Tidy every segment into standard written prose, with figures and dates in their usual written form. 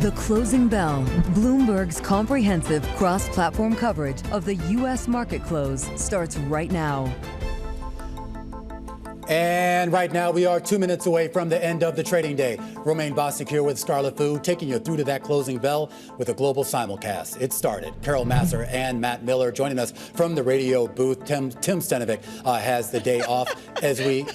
The Closing Bell, Bloomberg's comprehensive cross-platform coverage of the U.S. market close starts right now. And right now, we are 2 minutes away from the end of the trading day. Romaine Bostick here with Scarlet Fu, taking you through to that closing bell with a global simulcast. It started. Massar and Matt Miller joining us from the radio booth. Tim Stenovic has the day off as we...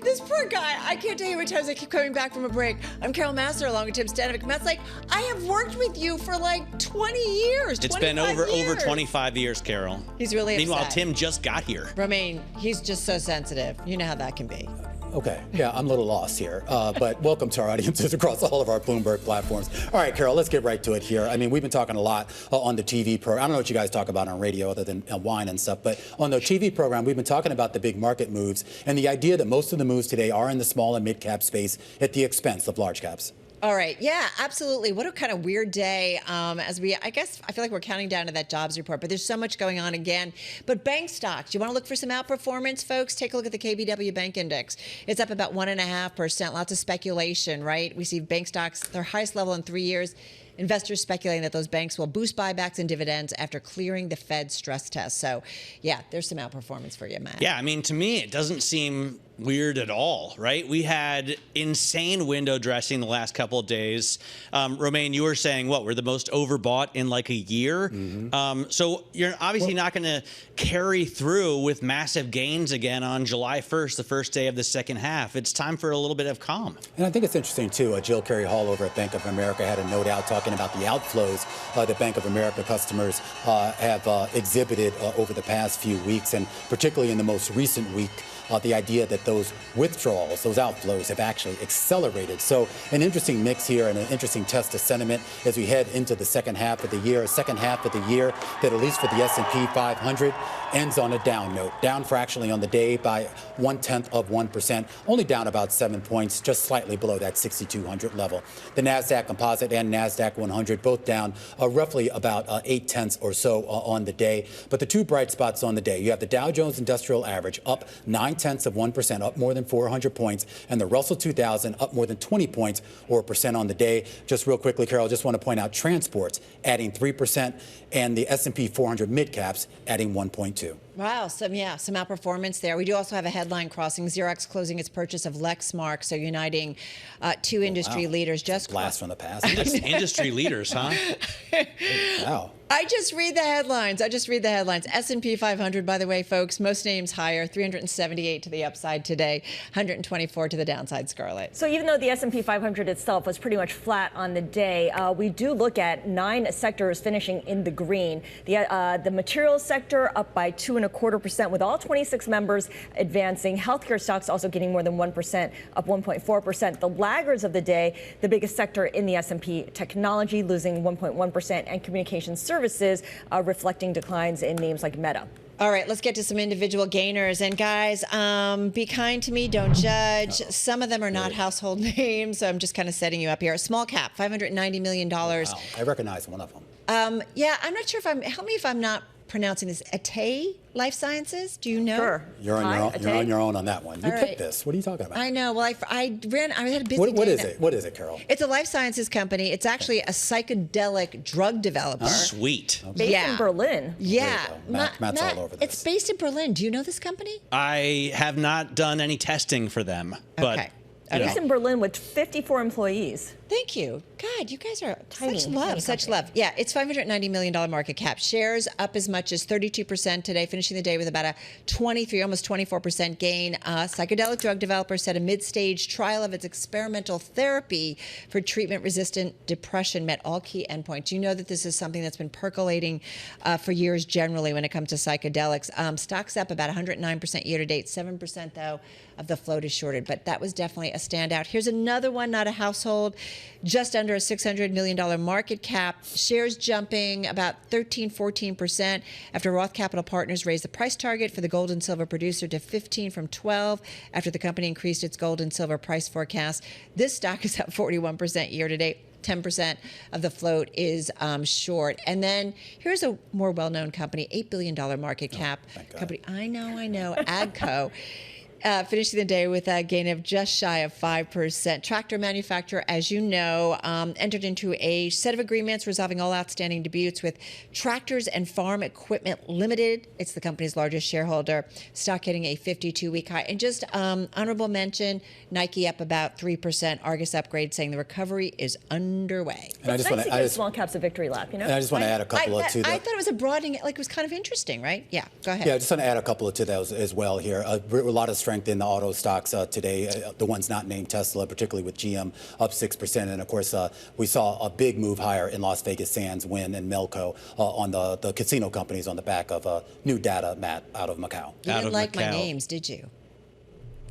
This poor guy, I can't tell you how many times I keep coming back from a break. I'm Massar along with Tim Stenovic. Matt's like, I have worked with you for like 20 years. It's been over 25 years, Carol. He's really upset. Meanwhile, Tim just got here. Romaine, he's just so sensitive. You know how that can be. Okay, yeah, I'm a little lost here, but welcome to our audiences across all of our Bloomberg platforms. All right, Carol, let's get right to it here. I mean, we've been talking a lot on the TV program. I don't know what you guys talk about on radio other than wine and stuff, but on the TV program, we've been talking about the big market moves and the idea that most of the moves today are in the small and mid cap space at the expense of large caps. All right. Yeah, absolutely. What a kind of weird day I feel like we're counting down to that jobs report, but there's so much going on again. But bank stocks, you want to look for some outperformance, folks? Take a look at the KBW Bank Index. It's up about 1.5%. Lots of speculation, right? We see bank stocks, their highest level in 3 years. Investors speculating that those banks will boost buybacks and dividends after clearing the Fed stress test. So, yeah, there's some outperformance for you, Matt. Yeah, I mean, to me, it doesn't seem weird at all, right? We had insane window dressing the last couple of days. Romaine, you were saying, we're the most overbought in like a year. Mm-hmm. So you're obviously not going to carry through with massive gains again on July 1st, the first day of the second half. It's time for a little bit of calm. And I think it's interesting, too. Jill Carey Hall over at Bank of America had a note out talking about the outflows that Bank of America customers have exhibited over the past few weeks, and particularly in the most recent week. The idea that those withdrawals, those outflows have actually accelerated. So an interesting mix here and an interesting test of sentiment as we head into the second half of the year. A second half of the year that, at least for the S&P 500, ends on a down note. Down fractionally on the day by 0.1%, only down about 7 points, just slightly below that 6,200 level. The NASDAQ Composite and NASDAQ 100 both down roughly about 0.8 or so on the day. But the two bright spots on the day, you have the Dow Jones Industrial Average up 0.9%, up more than 400 points, and the Russell 2000 up more than 20 points or a percent on the day. Just real quickly, Carol, I just want to point out transports adding 3% and the S&P 400 mid caps adding 1.2. Wow, some outperformance there. We do also have a headline crossing. Xerox closing its purchase of Lexmark, so uniting two industry leaders. Just blast from the past. Industry leaders, huh? Wow. I just read the headlines. S&P 500, by the way, folks, most names higher, 378 to the upside today, 124 to the downside, Scarlet. So even though the S&P 500 itself was pretty much flat on the day, we do look at 9 sectors finishing in the green. The materials sector up by 2.25%, with all 26 members advancing. Healthcare stocks also getting more than 1%, up 1.4%. The laggards of the day, the biggest sector in the S&P, technology losing 1.1%, and communication services reflecting declines in names like Meta. All right, let's get to some individual gainers. And guys, be kind to me, don't judge. Some of them are not household names, so I'm just kind of setting you up here. Small cap, $590 million. Wow, I recognize one of them. Yeah, I'm not sure help me if I'm not pronouncing this. Atay Life Sciences, do you know? Sure. You're on your own on that one. You picked this. What are you talking about? I know. Well, I had a busy day. What is it, Carol? It's a life sciences company. It's actually a psychedelic drug developer. Sweet. Based in Berlin. Yeah. Matt's all over this. It's based in Berlin. Do you know this company? I have not done any testing for them, but... Okay. Based in Berlin with 54 employees. Thank you. God, you guys are tiny, such love. Yeah, it's $590 million market cap. Shares up as much as 32% today, finishing the day with about a 23, almost 24% gain. Psychedelic drug developer said a mid-stage trial of its experimental therapy for treatment-resistant depression met all key endpoints. You know that this is something that's been percolating for years generally when it comes to psychedelics. Stocks up about 109% year-to-date, 7% though of the float is shorted, but that was definitely a standout. Here's another one, not a household, just under a $600 million market cap. Shares jumping about 14% after Roth Capital Partners raised the price target for the gold and silver producer to 15 from 12 after the company increased its gold and silver price forecast. This stock is up 41% year-to-date. 10% of the float is short. And then here's a more well-known company, $8 billion market cap company. I know, AGCO. finishing the day with a gain of just shy of 5%. Tractor manufacturer, as you know, entered into a set of agreements resolving all outstanding disputes with Tractors and Farm Equipment Limited. It's the company's largest shareholder. Stock hitting a 52-week high. And just honorable mention, Nike up about 3%. Argus upgrade saying the recovery is underway. And it's nice to give small caps a victory lap, you know? And I just want to add a couple to that. I thought it was a broadening, like it was kind of interesting, right? Yeah, go ahead. Yeah, I just want to add a couple to those as well here. A lot of strength in the auto stocks today, the ones not named Tesla, particularly with GM up 6%. And of course, we saw a big move higher in Las Vegas Sands, Wynn, and Melco on the casino companies on the back of new data, Matt, out of Macau. You didn't like my names, did you?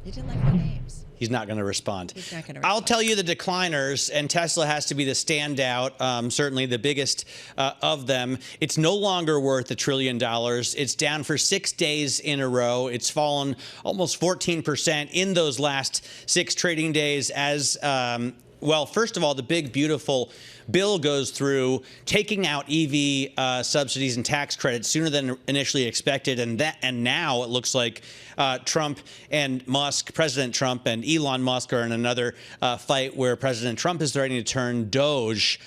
You didn't like my names. He's not going to respond. He's not going to respond. I'll tell you the decliners, and Tesla has to be the standout, certainly the biggest of them. It's no longer worth $1 trillion. It's down for 6 days in a row. It's fallen almost 14% in those last 6 trading days as well, first of all, the big, beautiful bill goes through, taking out EV subsidies and tax credits sooner than initially expected, and now it looks like Trump and Musk, President Trump and Elon Musk are in another fight where President Trump is threatening to turn Doge,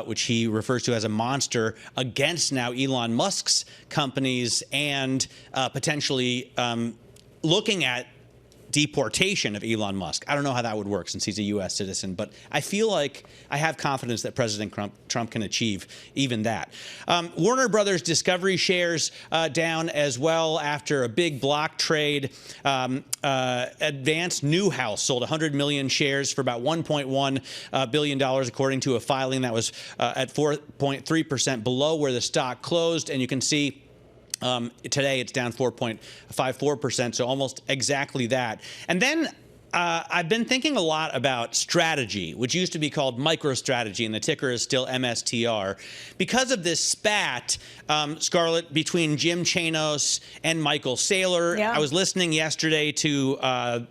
which he refers to as a monster, against now Elon Musk's companies and potentially looking at deportation of Elon Musk. I don't know how that would work since he's a U.S. citizen, but I feel like I have confidence that President Trump can achieve even that. Warner Brothers Discovery shares down as well after a big block trade. Advanced Newhouse sold 100 million shares for about $1.1 billion, according to a filing that was at 4.3% below where the stock closed. And you can see today it's down 4.54%, so almost exactly that. And then I've been thinking a lot about strategy, which used to be called MicroStrategy, and the ticker is still MSTR. Because of this spat, Scarlett, between Jim Chanos and Michael Saylor, I was listening yesterday to the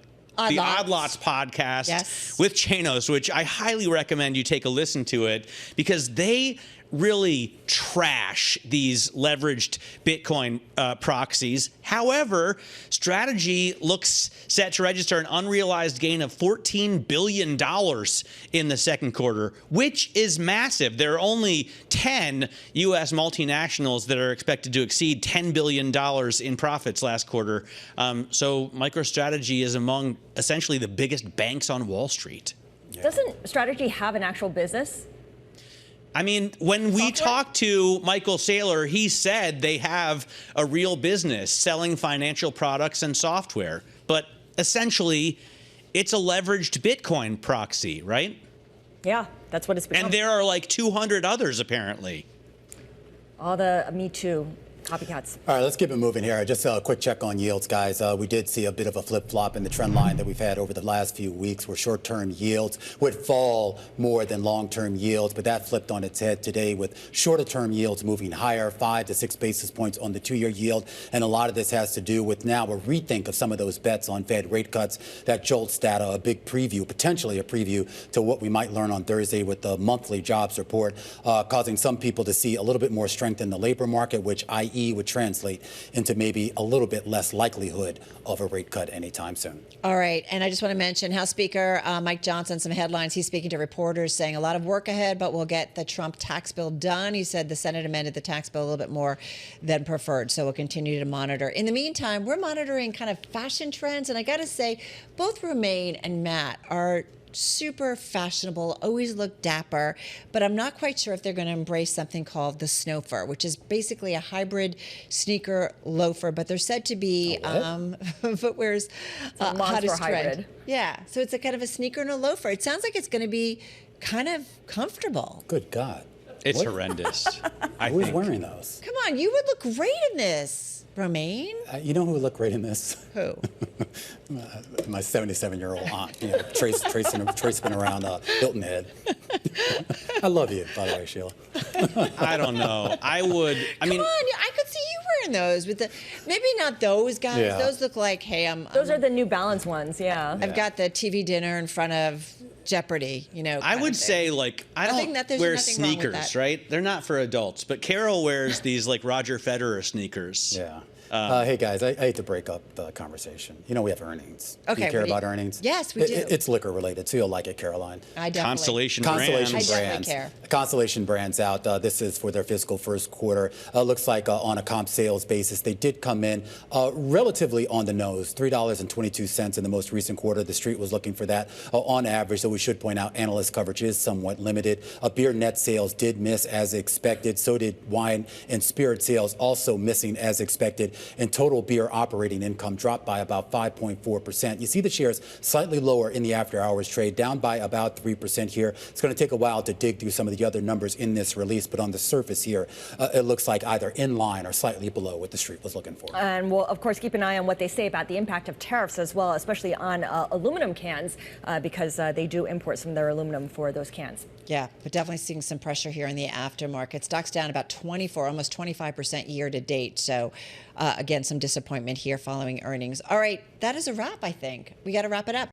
Odd Lots podcast with Chanos, which I highly recommend you take a listen to it, because they really trash these leveraged Bitcoin proxies. However, Strategy looks set to register an unrealized gain of $14 billion in the second quarter, which is massive. There are only 10 U.S. multinationals that are expected to exceed $10 billion in profits last quarter. So MicroStrategy is among essentially the biggest banks on Wall Street. Doesn't Strategy have an actual business? I mean, when we talked to Michael Saylor, he said they have a real business selling financial products and software. But essentially, it's a leveraged Bitcoin proxy, right? Yeah, that's what it's become. And there are like 200 others, apparently. All the Me Too copycats. All right, let's keep it moving here. Just a quick check on yields, guys. We did see a bit of a flip-flop in the trend line that we've had over the last few weeks, where short-term yields would fall more than long-term yields, but that flipped on its head today with shorter-term yields moving higher, 5 to 6 basis points on the 2-year yield. And a lot of this has to do with now a rethink of some of those bets on Fed rate cuts. That JOLTS data, a big preview, potentially a preview to what we might learn on Thursday with the monthly jobs report, causing some people to see a little bit more strength in the labor market, which i.e. would translate into maybe a little bit less likelihood of a rate cut anytime soon. All right. And I just want to mention House Speaker Mike Johnson, some headlines. He's speaking to reporters saying a lot of work ahead, but we'll get the Trump tax bill done. He said the Senate amended the tax bill a little bit more than preferred, so we'll continue to monitor. In the meantime, we're monitoring kind of fashion trends. And I got to say, both Romaine and Matt are super fashionable, always look dapper, but I'm not quite sure if they're going to embrace something called the snowfer, which is basically a hybrid sneaker loafer, but they're said to be footwear's hottest trend. Yeah, so it's a kind of a sneaker and a loafer. It sounds like it's going to be kind of comfortable. Good God. It's horrendous. Who's wearing those? Come on, you would look great in this, Romaine. You know who would look great in this? Who? My 77-year-old aunt. You know, tracing around Hilton Head. I love you, by the way, Sheila. I don't know. I mean, come on, I could see you wearing those with the, maybe not those guys. Yeah. Those look like, hey, those are the New Balance ones, yeah. I've got the TV dinner in front of Jeopardy, you know. I would say, like, I don't wear sneakers, right? They're not for adults. But Carol wears these, like, Roger Federer sneakers. Yeah. Hey, guys, I hate to break up the conversation. You know we have earnings. Okay, Do you care about earnings? Yes, we do. It's liquor related, so you'll like it, Caroline. I definitely. Constellation I Brands. definitely care. Constellation Brands out. This is for their fiscal first quarter. Looks like on a comp sales basis, they did come in relatively on the nose, $3.22 in the most recent quarter. The street was looking for that on average, so we should point out analyst coverage is somewhat limited. Beer net sales did miss as expected. So did wine and spirit sales, also missing as expected. And total beer operating income dropped by about 5.4%. You see the shares slightly lower in the after hours trade, down by about 3% here. It's going to take a while to dig through some of the other numbers in this release, but on the surface here, it looks like either in line or slightly below what the street was looking for. And we'll, of course, keep an eye on what they say about the impact of tariffs as well, especially on aluminum cans, because they do import some of their aluminum for those cans. Yeah, but definitely seeing some pressure here in the aftermarket. Stock's down about 24, almost 25% year to date. So, again, some disappointment here following earnings. All right, that is a wrap, I think. We got to wrap it up.